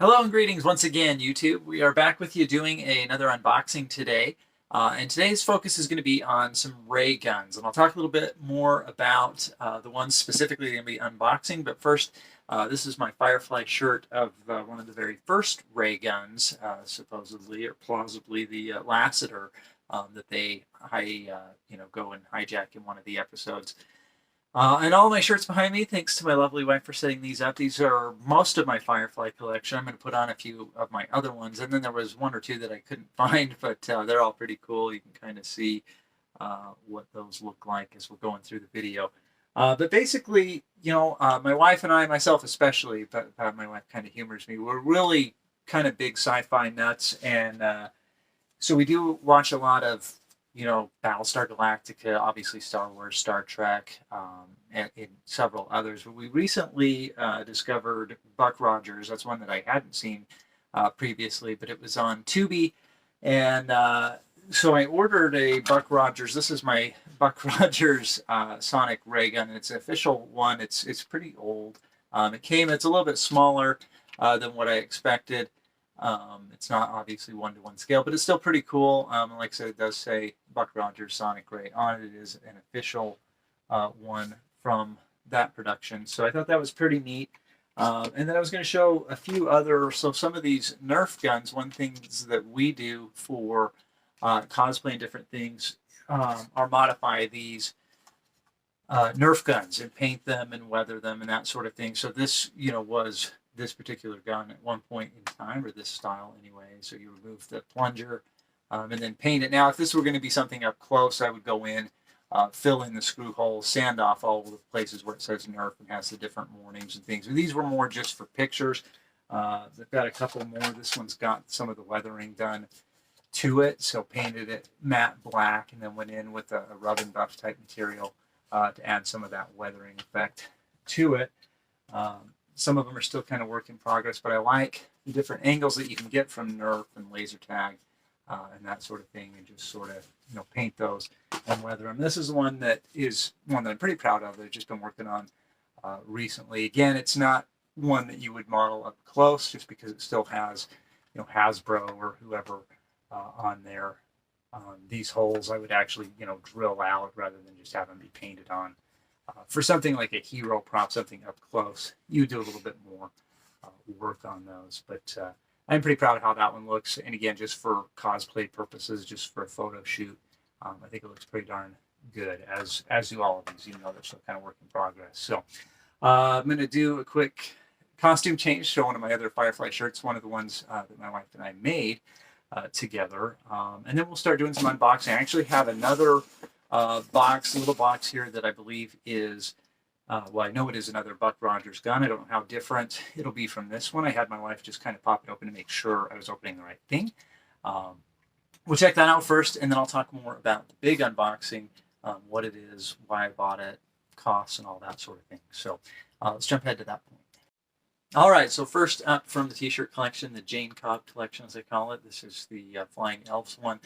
Hello and greetings once again, YouTube. We are back with you doing another unboxing today. And today's focus is going to be on some ray guns. And I'll talk a little bit more about the ones specifically going to be unboxing. But first, this is my Firefly shirt of one of the very first ray guns, supposedly or plausibly the Lassiter that they go and hijack in one of the episodes. And all my shirts behind me, thanks to my lovely wife for setting these up. These are most of my Firefly collection. I'm going to put on a few of my other ones. And then there was one or two that I couldn't find, but they're all pretty cool. You can kind of see what those look like as we're going through the video. But basically, my wife and I, myself especially, but my wife kind of humors me, we're really kind of big sci-fi nuts. And so we do watch a lot of Battlestar Galactica, obviously Star Wars, Star Trek, and several others. But we recently discovered Buck Rogers. That's one that I hadn't seen previously, but it was on Tubi. And so I ordered a Buck Rogers. This is my Buck Rogers sonic ray gun. It's an official one. It's pretty old. It's a little bit smaller than what I expected. It's not obviously one-to-one scale, but it's still pretty cool. Like I said, it does say Buck Rogers Sonic Ray on it. It is an official one from that production. So I thought that was pretty neat. And then I was going to show a few other, so some of these Nerf guns, one things that we do for cosplay and different things are modify these Nerf guns and paint them and weather them and that sort of thing. So this, was this particular gun at one point in time, or this style anyway. So you remove the plunger and then paint it. Now, if this were going to be something up close, I would go in, fill in the screw holes, sand off all the places where it says Nerf and has the different warnings and things. But these were more just for pictures. They've got a couple more. This one's got some of the weathering done to it. So painted it matte black and then went in with a rub and buff type material to add some of that weathering effect to it. Some of them are still kind of work in progress, but I like the different angles that you can get from Nerf and laser tag and that sort of thing, and just sort of paint those and weather them. This is one that I'm pretty proud of that I've just been working on recently. Again, it's not one that you would model up close, just because it still has Hasbro or whoever on there. These holes I would actually drill out rather than just have them be painted on. For something like a hero prop, something up close, you do a little bit more work on those. But I'm pretty proud of how that one looks. And again, just for cosplay purposes, just for a photo shoot, I think it looks pretty darn good, as do all of these, even though they're still kind of work in progress. So I'm going to do a quick costume change, show one of my other Firefly shirts, one of the ones that my wife and I made together. And then we'll start doing some unboxing. I actually have another little box here that I believe is, I know it is another Buck Rogers gun. I don't know how different it'll be from this one. I had my wife just kind of pop it open to make sure I was opening the right thing. We'll check that out first, and then I'll talk more about the big unboxing, what it is, why I bought it, costs, and all that sort of thing. So let's jump ahead to that point. All right, so first up from the t-shirt collection, the Jane Cobb collection, as I call it. This is the Flying Elves one.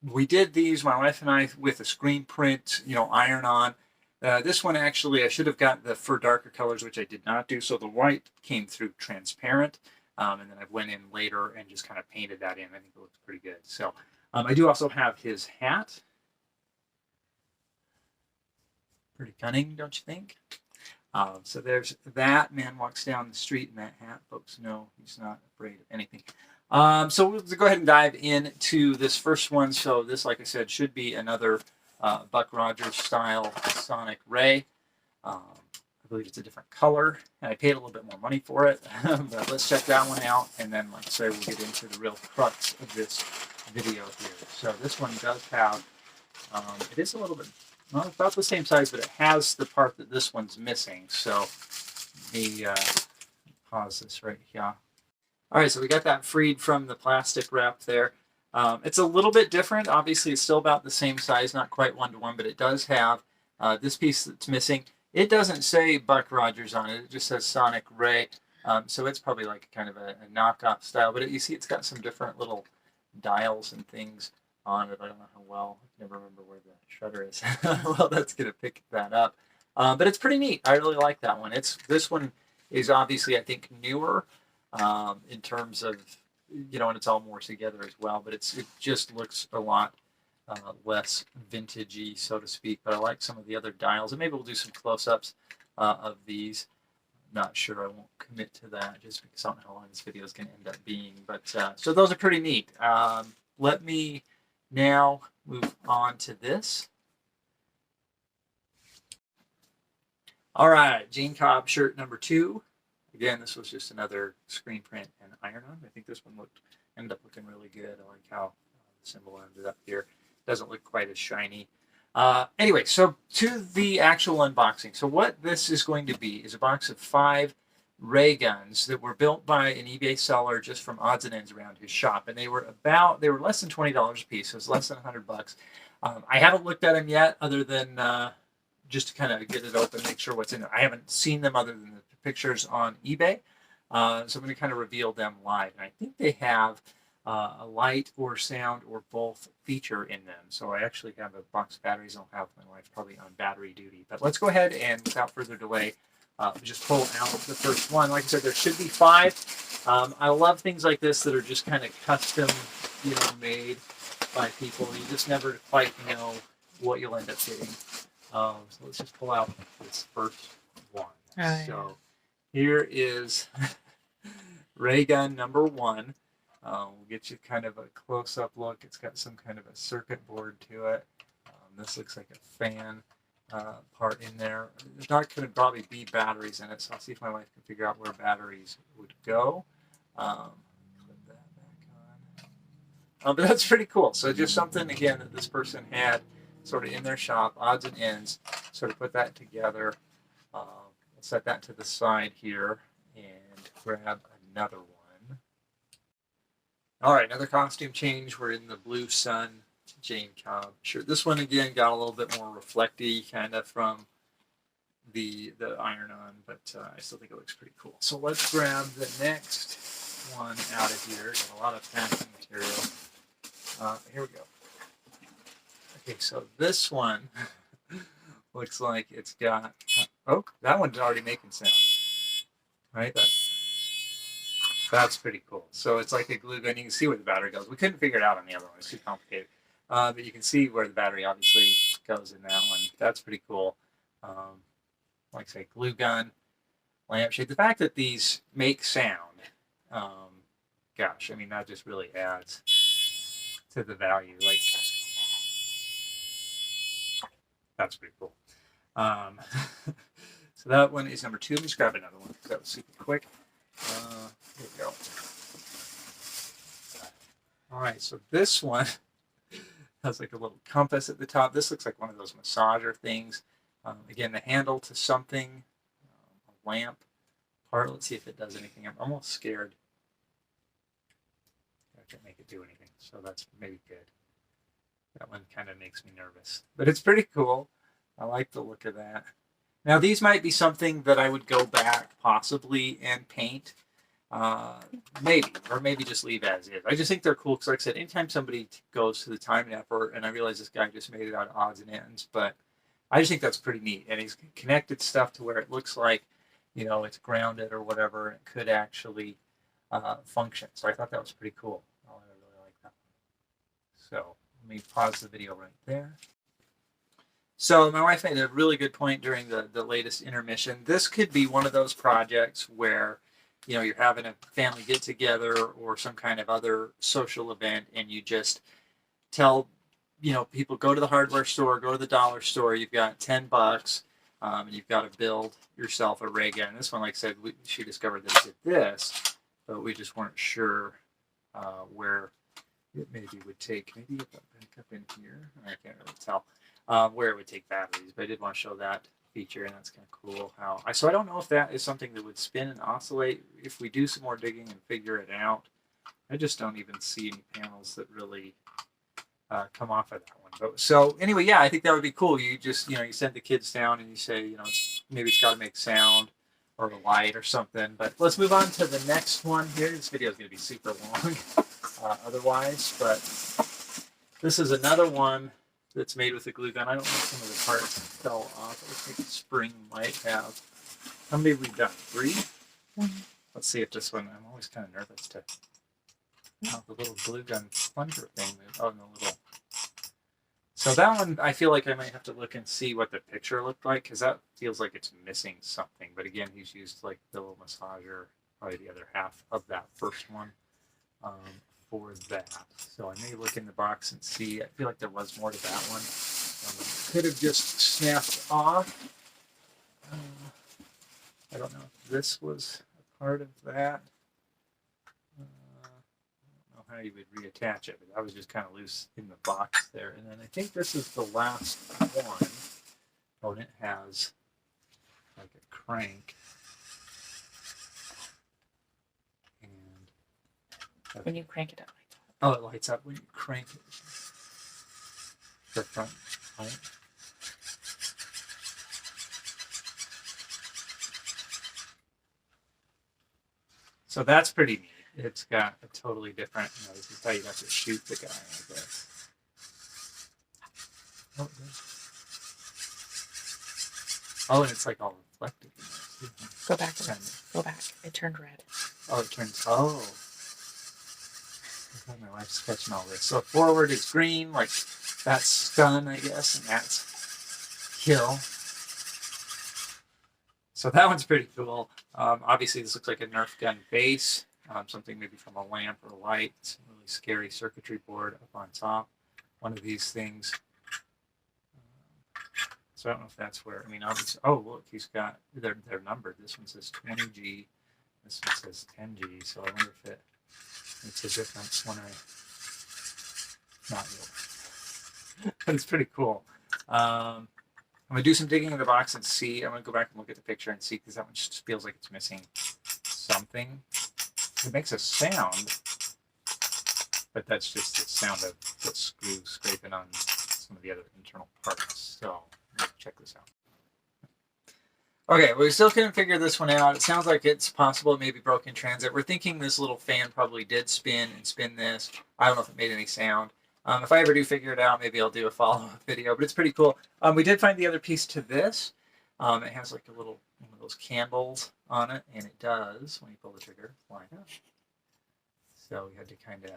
We did these, my wife and I, with a screen print, iron-on. This one, actually, I should have got the for darker colors, which I did not do. So the white came through transparent, and then I went in later and just kind of painted that in. I think it looks pretty good. So I do also have his hat. Pretty cunning, don't you think? So there's that. Man walks down the street in that hat. Folks know he's not afraid of anything. So we'll go ahead and dive into this first one. So this, like I said, should be another Buck Rogers style sonic ray. I believe it's a different color, and I paid a little bit more money for it. But let's check that one out, and then, like I say, we'll get into the real crux of this video here. So this one does have, it is a little bit, well, about the same size, but it has the part that this one's missing. So let me pause this right here. All right, so we got that freed from the plastic wrap there. It's a little bit different. Obviously, it's still about the same size, not quite one-to-one, but it does have this piece that's missing. It doesn't say Buck Rogers on it. It just says Sonic Ray. So it's probably like kind of a knockoff style. But you see it's got some different little dials and things on it. I don't know how well. I can never remember where the shutter is. Well, that's going to pick that up. But it's pretty neat. I really like that one. This one is obviously, I think, newer. in terms of, and it's all more together as well. But it just looks a lot less vintagey, so to speak. But I like some of the other dials, and maybe we'll do some close-ups of these. Not sure. I won't commit to that just because I don't know how long this video is going to end up being. But so those are pretty neat. Let me now move on to this. All right, Jane Cobb shirt number 2. Again, this was just another screen print and iron-on. I think this one ended up looking really good. I like how the symbol ended up here. Doesn't look quite as shiny. Anyway, so to the actual unboxing. So what this is going to be is a box of 5 ray guns that were built by an eBay seller just from odds and ends around his shop, and they were less than $20 a piece. So it's less than $100. I haven't looked at them yet, other than just to kind of get it open, make sure what's in there. I haven't seen them other than the pictures on eBay, so I'm going to kind of reveal them live. And I think they have a light or sound or both feature in them. So I actually have a box of batteries. I'll have my wife probably on battery duty. But let's go ahead and, without further delay, just pull out the first one. Like I said, there should be 5. I love things like this that are just kind of custom, made by people. You just never quite know what you'll end up getting. So let's just pull out this first one. So here is ray gun number 1. We'll get you kind of a close-up look. It's got some kind of a circuit board to it. This looks like a fan part in there. There's not going to probably be batteries in it, so I'll see if my wife can figure out where batteries would go. Clip that back on. But that's pretty cool. So just something, again, that this person had sort of in their shop, odds and ends, sort of put that together. Set that to the side here and grab another one. All right, another costume change. We're in the Blue Sun Jane Cobb shirt. This one, again, got a little bit more reflecty kind of from the iron-on, but I still think it looks pretty cool. So let's grab the next one out of here. Got a lot of packing material. Here we go. Okay, so this one looks like it's got... Oh, that one's already making sound. Right? That's pretty cool. So it's like a glue gun. You can see where the battery goes. We couldn't figure it out on the other one. It's too complicated. But you can see where the battery obviously goes in that one. That's pretty cool. Like I say, glue gun, lampshade. The fact that these make sound, gosh, I mean, that just really adds to the value. Like, that's pretty cool. So that one is number 2. Let me just grab another one because that was super quick. Here we go. All right, so this one has like a little compass at the top. This looks like one of those massager things. Again, the handle to something, a lamp part. Let's see if it does anything. I'm almost scared. I can't make it do anything, so that's maybe good. That one kind of makes me nervous, but it's pretty cool. I like the look of that. Now, these might be something that I would go back possibly and paint. Maybe, or maybe just leave as is. I just think they're cool because, like I said, anytime somebody goes to the time and effort, and I realize this guy just made it out of odds and ends, but I just think that's pretty neat. And he's connected stuff to where it looks like, it's grounded or whatever, and it could actually function. So I thought that was pretty cool. I really like that one. So let me pause the video right there. So my wife made a really good point during the latest intermission. This could be one of those projects where, you're having a family get-together or some kind of other social event, and you just tell, people, go to the hardware store, go to the dollar store, you've got $10, and you've got to build yourself a ray gun. This one, like I said, she discovered that it did this, but we just weren't sure where it maybe would take. Maybe get that back up in here. I can't really tell. Where it would take batteries, but I did want to show that feature, and that's kind of cool. So I don't know if that is something that would spin and oscillate if we do some more digging and figure it out. I just don't even see any panels that really come off of that one. But so anyway, yeah, I think that would be cool. You just you send the kids down and you say maybe it's got to make sound or a light or something. But let's move on to the next one here. This video is going to be super long otherwise, but this is another one that's made with a glue gun. I don't know if some of the parts fell off. It looks like the spring might have. How many have we done? 3? Let's let's see if this one, I'm always kind of nervous to, oh, the little glue gun plunger thing. Oh, no, little. So that one, I feel like I might have to look and see what the picture looked like, because that feels like it's missing something. But again, he's used like the little massager, probably the other half of that first one for that. So I may look in the box and see. I feel like there was more to that one. Could have just snapped off. I don't know if this was a part of that. I don't know how you would reattach it, but that was just kind of loose in the box there. And then I think this is the last one. Oh, and it has like a crank. And when you crank it up like that. Oh, it lights up when you crank it. The front light. So that's pretty neat. It's got a totally different, this is how you have to shoot the guy, I guess. Oh, and it's like all reflective. Go back. Go back. It turned red. Oh, it turns, oh. My wife's catching all this. So forward is green, like that's stun, I guess, and that's kill. So that one's pretty cool. Obviously, this looks like a Nerf gun base, something maybe from a lamp or a light. It's a really scary circuitry board up on top. One of these things. So I don't know if that's where, I mean, obviously, oh, look, he's got, they're numbered. This one says 20G. This one says 10G. So I wonder if it makes a difference when not really. But it's pretty cool. I'm going to do some digging in the box and see. I'm going to go back and look at the picture and see, because that one just feels like it's missing something. It makes a sound, but that's just the sound of the screw scraping on some of the other internal parts. So let's check this out. Okay, we still couldn't figure this one out. It sounds like it's possible it may be broken in transit. We're thinking this little fan probably did spin this. I don't know if it made any sound. If I ever do figure it out, maybe I'll do a follow-up video, but it's pretty cool. We did find the other piece to this. It has like a little one of those candles on it, and it does, when you pull the trigger, light up. So we had to kind of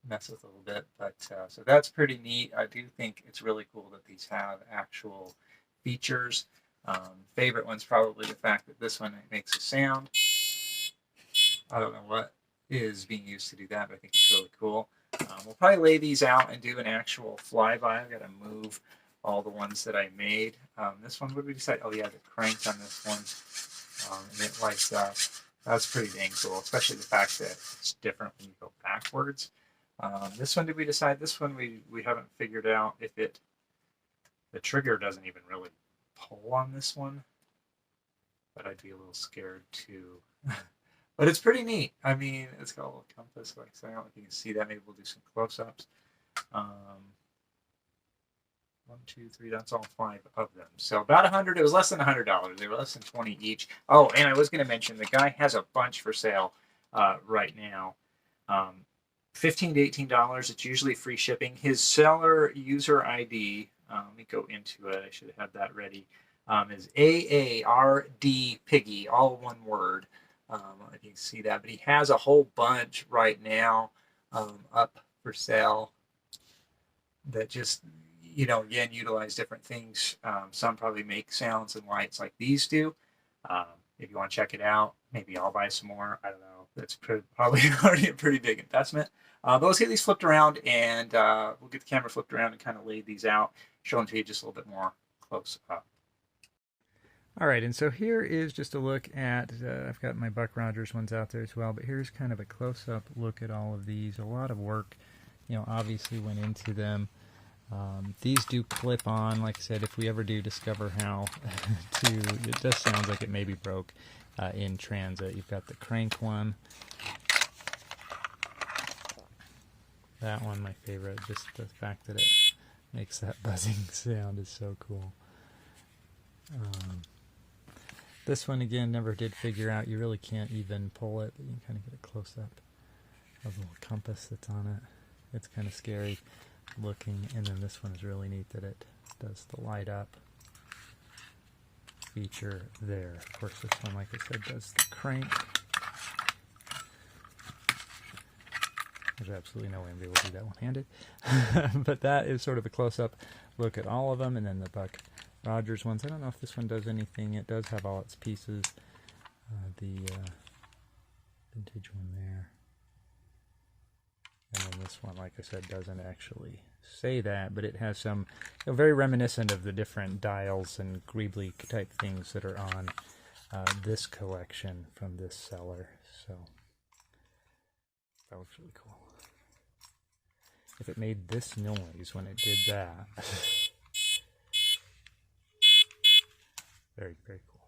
mess with it a little bit, but so that's pretty neat. I do think it's really cool that these have actual features. Favorite one's probably the fact that this one makes a sound. I don't know what is being used to do that, but I think it's really cool. We'll probably lay these out and do an actual flyby. I've got to move all the ones that I made. This one, what did we decide? Oh yeah, the crank on this one, and it lights up. That's pretty dang cool, especially the fact that it's different when you go backwards. This one, did we decide? This one we haven't figured out if the trigger doesn't even really pull on this one, but I'd be a little scared too. But it's pretty neat. I mean, it's got a little compass, like so I don't know if you can see that. Maybe we'll do some close-ups. 1, 2, 3. That's all 5 of them. So about 100. It was less than $100. They were less than 20 each. Oh, and I was going to mention the guy has a bunch for sale right now. $15 to $18. It's usually free shipping. His seller user ID. Let me go into it. I should have had that ready. Is AARD Piggy, all one word. If you can see that, but he has a whole bunch right now up for sale that just, again, utilize different things. Some probably make sounds and lights like these do. If you want to check it out, maybe I'll buy some more. I don't know. That's probably already a pretty big investment. But let's get these flipped around, and we'll get the camera flipped around and kind of lay these out, show them to you just a little bit more close up. All right, and so here is just a look at, I've got my Buck Rogers ones out there as well, but here's kind of a close-up look at all of these. A lot of work, obviously went into them. These do clip on. Like I said, if we ever do discover how it just sounds like it maybe broke in transit. You've got the crank one. That one, my favorite, just the fact that it makes that buzzing sound is so cool. This one, again, never did figure out. You really can't even pull it, but you can kind of get a close-up of the little compass that's on it. It's kind of scary looking. And then this one is really neat that it does the light up feature there. Of course, this one, like I said, does the crank. there's absolutely no way anybody will do that one-handed. But that is sort of a close-up look at all of them, and then the Buck Rogers ones. I don't know if this one does anything. It does have all its pieces. The vintage one there. And then this one, like I said, doesn't actually say that, but it has some very reminiscent of the different dials and greebly type things that are on this collection from this seller. So that looks really cool. If it made this noise when it did that. Very, very cool.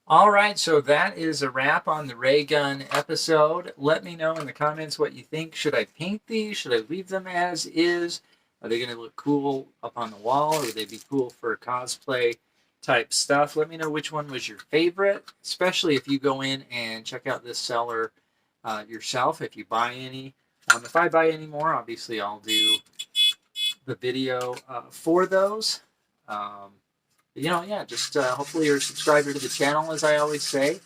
All right, so that is a wrap on the ray gun episode. Let me know in the comments what you think. Should I paint these? Should I leave them as is? Are they going to look cool up on the wall, or would they be cool for cosplay type stuff? Let me know which one was your favorite, especially if you go in and check out this seller yourself, if you buy any. If I buy any more, obviously I'll do the video for those. Yeah, just hopefully you're a subscriber to the channel, as I always say.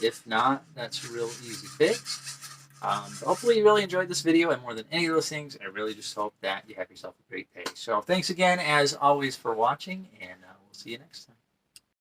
If not, that's a real easy fix. Hopefully you really enjoyed this video, and more than any of those things, I really just hope that you have yourself a great day. So thanks again, as always, for watching, and we'll see you next time.